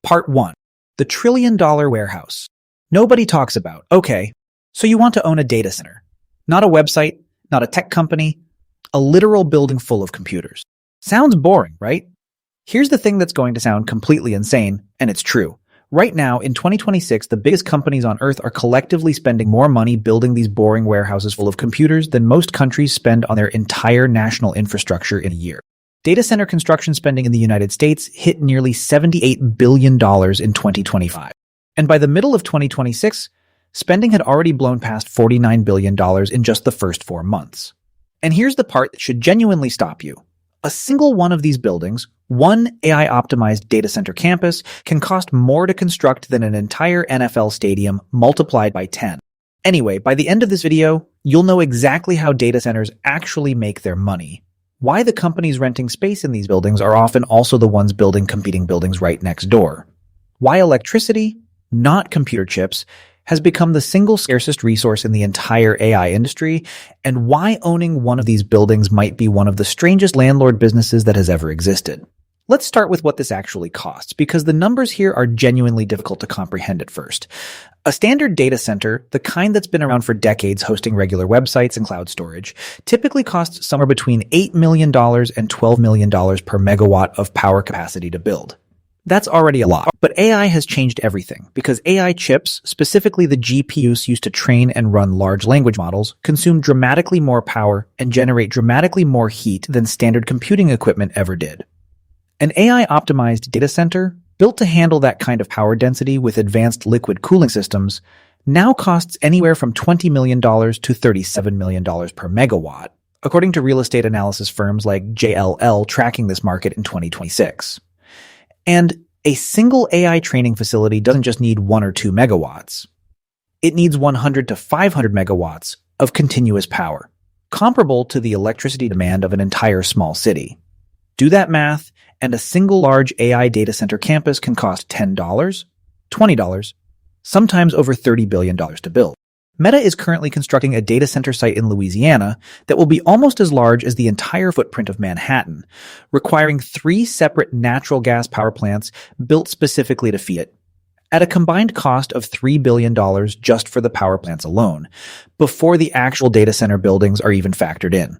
Part 1. The trillion-dollar warehouse. Nobody talks about. Okay, so you want to own a data center. Not a website, not a tech company, a literal building full of computers. Sounds boring, right? Here's the thing that's going to sound completely insane, and it's true. Right now, in 2026, the biggest companies on Earth are collectively spending more money building these boring warehouses full of computers than most countries spend on their entire national infrastructure in a year. Data center construction spending in the United States hit nearly $78 billion in 2025. And by the middle of 2026, spending had already blown past $49 billion in just the first 4 months. And here's the part that should genuinely stop you. A single one of these buildings, one AI-optimized data center campus, can cost more to construct than an entire NFL stadium multiplied by 10. Anyway, by the end of this video, you'll know exactly how data centers actually make their money, why the companies renting space in these buildings are often also the ones building competing buildings right next door, why electricity, not computer chips, has become the single scarcest resource in the entire AI industry, and why owning one of these buildings might be one of the strangest landlord businesses that has ever existed. Let's start with what this actually costs, because the numbers here are genuinely difficult to comprehend at first. A standard data center, the kind that's been around for decades hosting regular websites and cloud storage, typically costs somewhere between $8 million and $12 million per megawatt of power capacity to build. That's already a lot. But AI has changed everything, because AI chips, specifically the GPUs used to train and run large language models, consume dramatically more power and generate dramatically more heat than standard computing equipment ever did. An AI-optimized data center, built to handle that kind of power density with advanced liquid cooling systems, now costs anywhere from $20 million to $37 million per megawatt, according to real estate analysis firms like JLL tracking this market in 2026. And a single AI training facility doesn't just need 1 or 2 megawatts. It needs 100 to 500 megawatts of continuous power, comparable to the electricity demand of an entire small city. Do that math, and a single large AI data center campus can cost $10, $20, sometimes over $30 billion to build. Meta is currently constructing a data center site in Louisiana that will be almost as large as the entire footprint of Manhattan, requiring 3 separate natural gas power plants built specifically to feed it, at a combined cost of $3 billion just for the power plants alone, before the actual data center buildings are even factored in.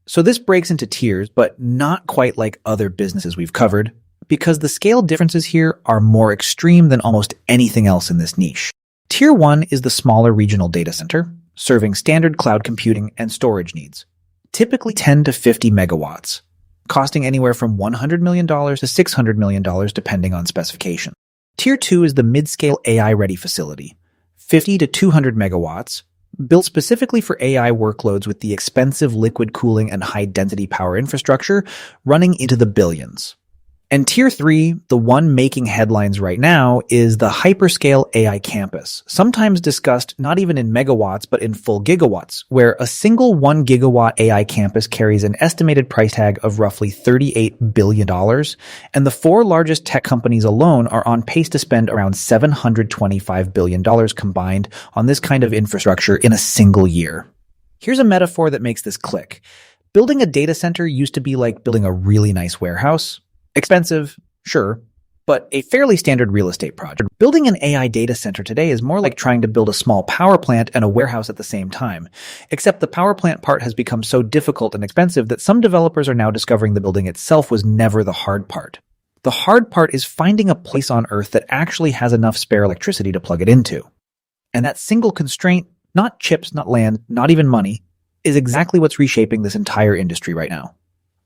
So this breaks into tiers, but not quite like other businesses we've covered, because the scale differences here are more extreme than almost anything else in this niche. Tier 1 is the smaller regional data center, serving standard cloud computing and storage needs, typically 10 to 50 megawatts, costing anywhere from $100 million to $600 million depending on specification. Tier 2 is the mid-scale AI-ready facility, 50 to 200 megawatts, built specifically for AI workloads with the expensive liquid cooling and high-density power infrastructure running into the billions. And Tier 3, the one making headlines right now, is the hyperscale AI campus, sometimes discussed not even in megawatts but in full gigawatts, where a single 1 gigawatt AI campus carries an estimated price tag of roughly $38 billion, and the 4 largest tech companies alone are on pace to spend around $725 billion combined on this kind of infrastructure in a single year. Here's a metaphor that makes this click. Building a data center used to be like building a really nice warehouse. Expensive, sure, but a fairly standard real estate project. Building an AI data center today is more like trying to build a small power plant and a warehouse at the same time, except the power plant part has become so difficult and expensive that some developers are now discovering the building itself was never the hard part. The hard part is finding a place on Earth that actually has enough spare electricity to plug it into. And that single constraint, not chips, not land, not even money, is exactly what's reshaping this entire industry right now.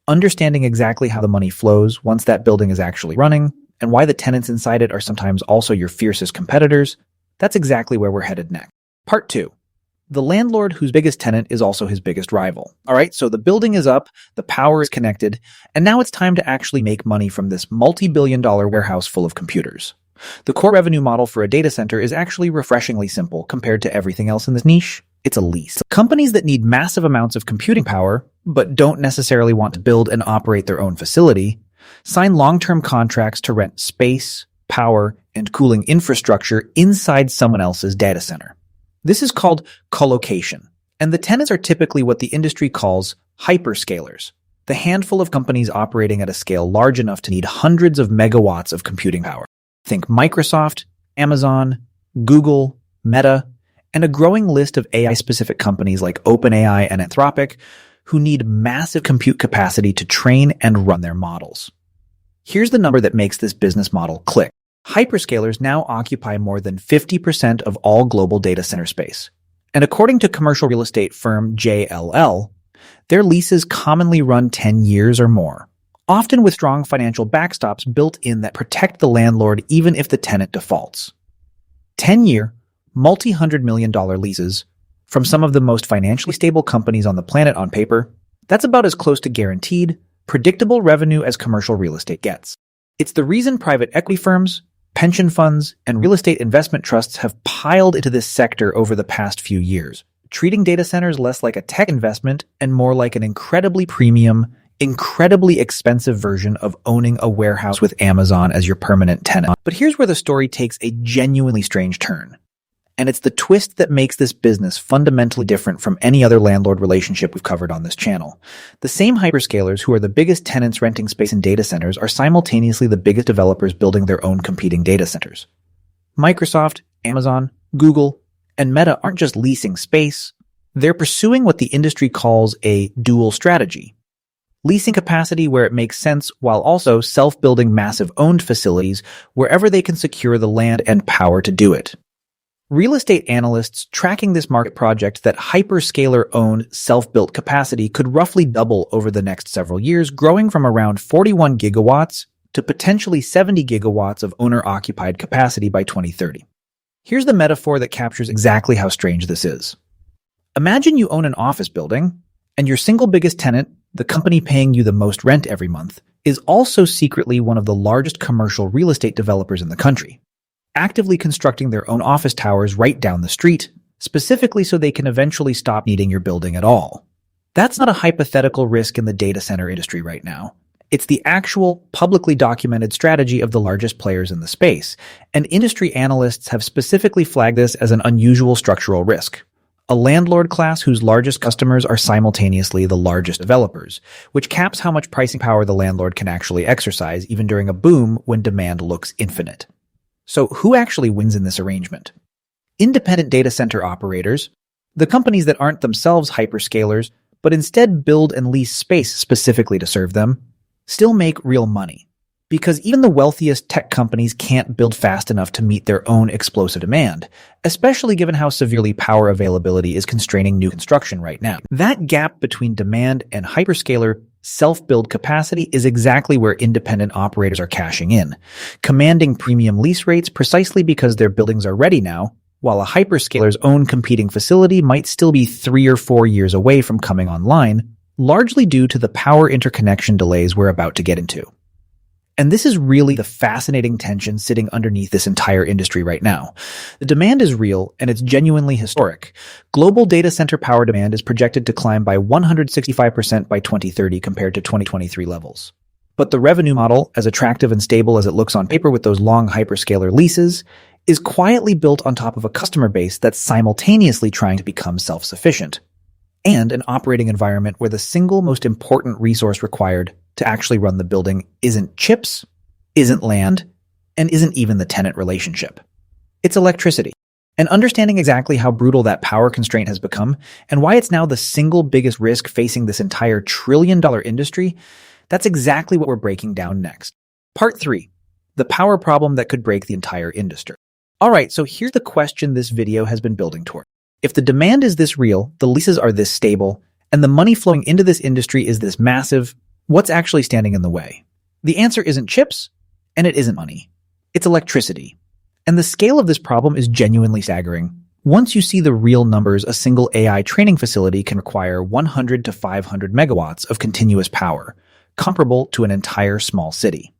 Understanding exactly how the money flows once that building is actually running, and why the tenants inside it are sometimes also your fiercest competitors, that's exactly where we're headed next. Part 2. The landlord whose biggest tenant is also his biggest rival. Alright, so the building is up, the power is connected, and now it's time to actually make money from this multi-billion-dollar warehouse full of computers. The core revenue model for a data center is actually refreshingly simple compared to everything else in this niche. It's a lease. Companies that need massive amounts of computing power, but don't necessarily want to build and operate their own facility, sign long-term contracts to rent space, power, and cooling infrastructure inside someone else's data center. This is called colocation, and the tenants are typically what the industry calls hyperscalers, the handful of companies operating at a scale large enough to need hundreds of megawatts of computing power. Think Microsoft, Amazon, Google, Meta, and a growing list of AI-specific companies like OpenAI and Anthropic who need massive compute capacity to train and run their models. Here's the number that makes this business model click. Hyperscalers now occupy more than 50% of all global data center space. And according to commercial real estate firm JLL, their leases commonly run 10 years or more, often with strong financial backstops built in that protect the landlord even if the tenant defaults. 10-year, multi-$100 million leases from some of the most financially stable companies on the planet on paper, that's about as close to guaranteed, predictable revenue as commercial real estate gets. It's the reason private equity firms, pension funds, and real estate investment trusts have piled into this sector over the past few years, treating data centers less like a tech investment and more like an incredibly premium, incredibly expensive version of owning a warehouse with Amazon as your permanent tenant. But here's where the story takes a genuinely strange turn. And it's the twist that makes this business fundamentally different from any other landlord relationship we've covered on this channel. The same hyperscalers who are the biggest tenants renting space in data centers are simultaneously the biggest developers building their own competing data centers. Microsoft, Amazon, Google, and Meta aren't just leasing space. They're pursuing what the industry calls a dual strategy. Leasing capacity where it makes sense while also self-building massive owned facilities wherever they can secure the land and power to do it. Real estate analysts tracking this market project that hyperscaler-owned self-built capacity could roughly double over the next several years, growing from around 41 gigawatts to potentially 70 gigawatts of owner-occupied capacity by 2030. Here's the metaphor that captures exactly how strange this is. Imagine you own an office building, and your single biggest tenant, the company paying you the most rent every month, is also secretly one of the largest commercial real estate developers in the country, actively constructing their own office towers right down the street, specifically so they can eventually stop needing your building at all. That's not a hypothetical risk in the data center industry right now. It's the actual, publicly documented strategy of the largest players in the space, and industry analysts have specifically flagged this as an unusual structural risk. A landlord class whose largest customers are simultaneously the largest developers, which caps how much pricing power the landlord can actually exercise even during a boom when demand looks infinite. So who actually wins in this arrangement? Independent data center operators, the companies that aren't themselves hyperscalers, but instead build and lease space specifically to serve them, still make real money. Because even the wealthiest tech companies can't build fast enough to meet their own explosive demand, especially given how severely power availability is constraining new construction right now. That gap between demand and hyperscaler self-build capacity is exactly where independent operators are cashing in, commanding premium lease rates precisely because their buildings are ready now, while a hyperscaler's own competing facility might still be 3 or 4 years away from coming online, largely due to the power interconnection delays we're about to get into. And this is really the fascinating tension sitting underneath this entire industry right now. The demand is real, and it's genuinely historic. Global data center power demand is projected to climb by 165% by 2030 compared to 2023 levels. But the revenue model, as attractive and stable as it looks on paper with those long hyperscaler leases, is quietly built on top of a customer base that's simultaneously trying to become self-sufficient, and an operating environment where the single most important resource required to actually run the building isn't chips, isn't land, and isn't even the tenant relationship. It's electricity. And understanding exactly how brutal that power constraint has become and why it's now the single biggest risk facing this entire trillion-dollar industry, that's exactly what we're breaking down next. Part 3. The power problem that could break the entire industry. Alright, so here's the question this video has been building toward. If the demand is this real, the leases are this stable, and the money flowing into this industry is this massive, what's actually standing in the way? The answer isn't chips, and it isn't money. It's electricity. And the scale of this problem is genuinely staggering. Once you see the real numbers, a single AI training facility can require 100 to 500 megawatts of continuous power, comparable to an entire small city.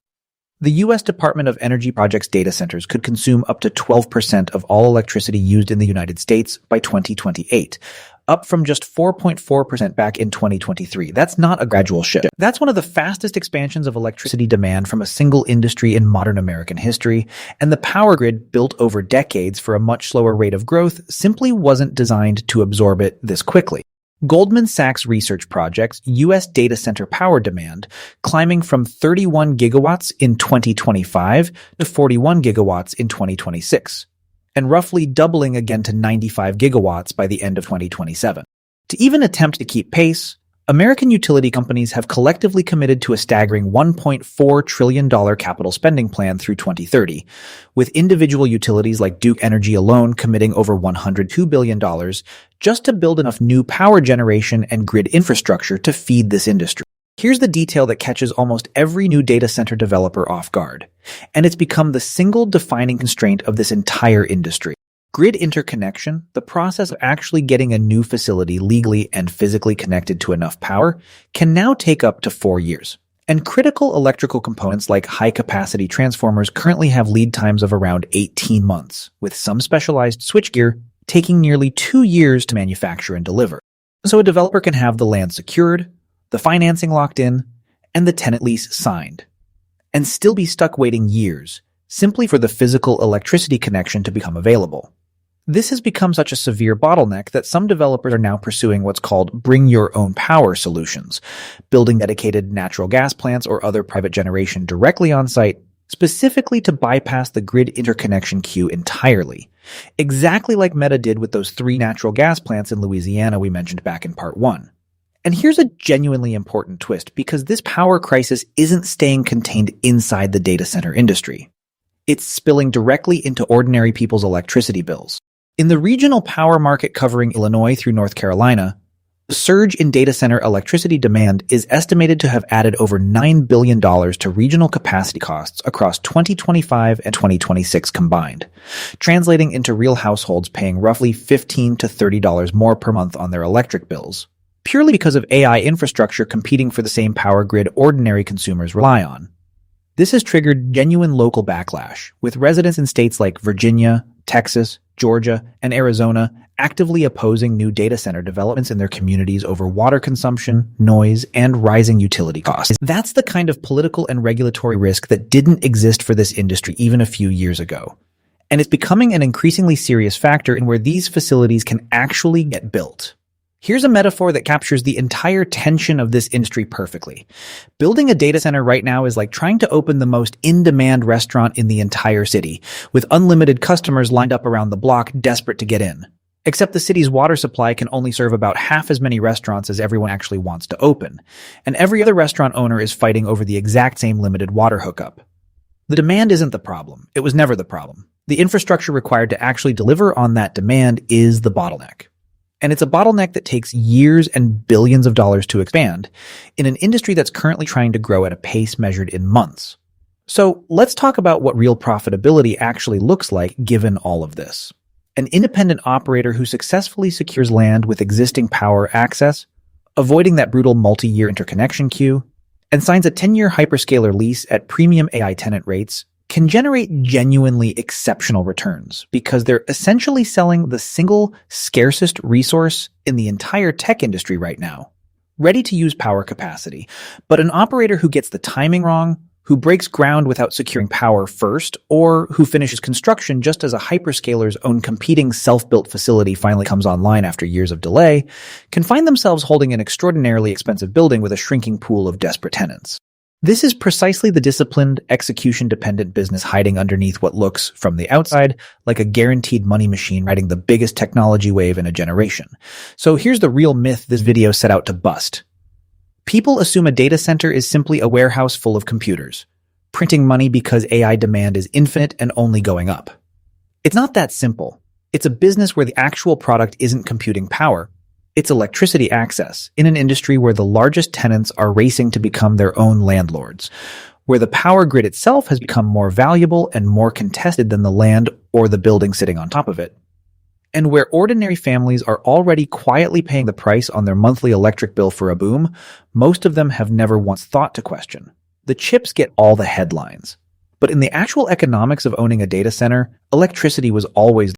The U.S. Department of Energy projects data centers could consume up to 12% of all electricity used in the United States by 2028, up from just 4.4% back in 2023. That's not a gradual shift. That's one of the fastest expansions of electricity demand from a single industry in modern American history, and the power grid, built over decades for a much slower rate of growth, simply wasn't designed to absorb it this quickly. Goldman Sachs research projects U.S. data center power demand climbing from 31 gigawatts in 2025 to 41 gigawatts in 2026, and roughly doubling again to 95 gigawatts by the end of 2027. To even attempt to keep pace, American utility companies have collectively committed to a staggering $1.4 trillion capital spending plan through 2030, with individual utilities like Duke Energy alone committing over $102 billion just to build enough new power generation and grid infrastructure to feed this industry. Here's the detail that catches almost every new data center developer off guard, and it's become the single defining constraint of this entire industry. Grid interconnection, the process of actually getting a new facility legally and physically connected to enough power, can now take up to 4 years. And critical electrical components like high-capacity transformers currently have lead times of around 18 months, with some specialized switchgear taking nearly 2 years to manufacture and deliver. So a developer can have the land secured, the financing locked in, and the tenant lease signed, and still be stuck waiting years, simply for the physical electricity connection to become available. This has become such a severe bottleneck that some developers are now pursuing what's called bring-your-own-power solutions, building dedicated natural gas plants or other private generation directly on-site, specifically to bypass the grid interconnection queue entirely, exactly like Meta did with those 3 natural gas plants in Louisiana we mentioned back in Part 1. And here's a genuinely important twist, because this power crisis isn't staying contained inside the data center industry. It's spilling directly into ordinary people's electricity bills. In the regional power market covering Illinois through North Carolina, the surge in data center electricity demand is estimated to have added over $9 billion to regional capacity costs across 2025 and 2026 combined, translating into real households paying roughly $15 to $30 more per month on their electric bills, purely because of AI infrastructure competing for the same power grid ordinary consumers rely on. This has triggered genuine local backlash, with residents in states like Virginia, Texas, Georgia, and Arizona actively opposing new data center developments in their communities over water consumption, noise, and rising utility costs. That's the kind of political and regulatory risk that didn't exist for this industry even a few years ago. And it's becoming an increasingly serious factor in where these facilities can actually get built. Here's a metaphor that captures the entire tension of this industry perfectly. Building a data center right now is like trying to open the most in-demand restaurant in the entire city, with unlimited customers lined up around the block desperate to get in. Except the city's water supply can only serve about half as many restaurants as everyone actually wants to open, and every other restaurant owner is fighting over the exact same limited water hookup. The demand isn't the problem. It was never the problem. The infrastructure required to actually deliver on that demand is the bottleneck. And it's a bottleneck that takes years and billions of dollars to expand in an industry that's currently trying to grow at a pace measured in months. So let's talk about what real profitability actually looks like given all of this. An independent operator who successfully secures land with existing power access, avoiding that brutal multi-year interconnection queue, and signs a 10-year hyperscaler lease at premium AI tenant rates can generate genuinely exceptional returns because they're essentially selling the single scarcest resource in the entire tech industry right now, ready-to-use power capacity. But an operator who gets the timing wrong, who breaks ground without securing power first, or who finishes construction just as a hyperscaler's own competing self-built facility finally comes online after years of delay, can find themselves holding an extraordinarily expensive building with a shrinking pool of desperate tenants. This is precisely the disciplined, execution-dependent business hiding underneath what looks, from the outside, like a guaranteed money machine riding the biggest technology wave in a generation. So here's the real myth this video set out to bust. People assume a data center is simply a warehouse full of computers, printing money because AI demand is infinite and only going up. It's not that simple. It's a business where the actual product isn't computing power. It's electricity access in an industry where the largest tenants are racing to become their own landlords, where the power grid itself has become more valuable and more contested than the land or the building sitting on top of it, and where ordinary families are already quietly paying the price on their monthly electric bill for a boom most of them have never once thought to question. The chips get all the headlines. But in the actual economics of owning a data center, electricity was always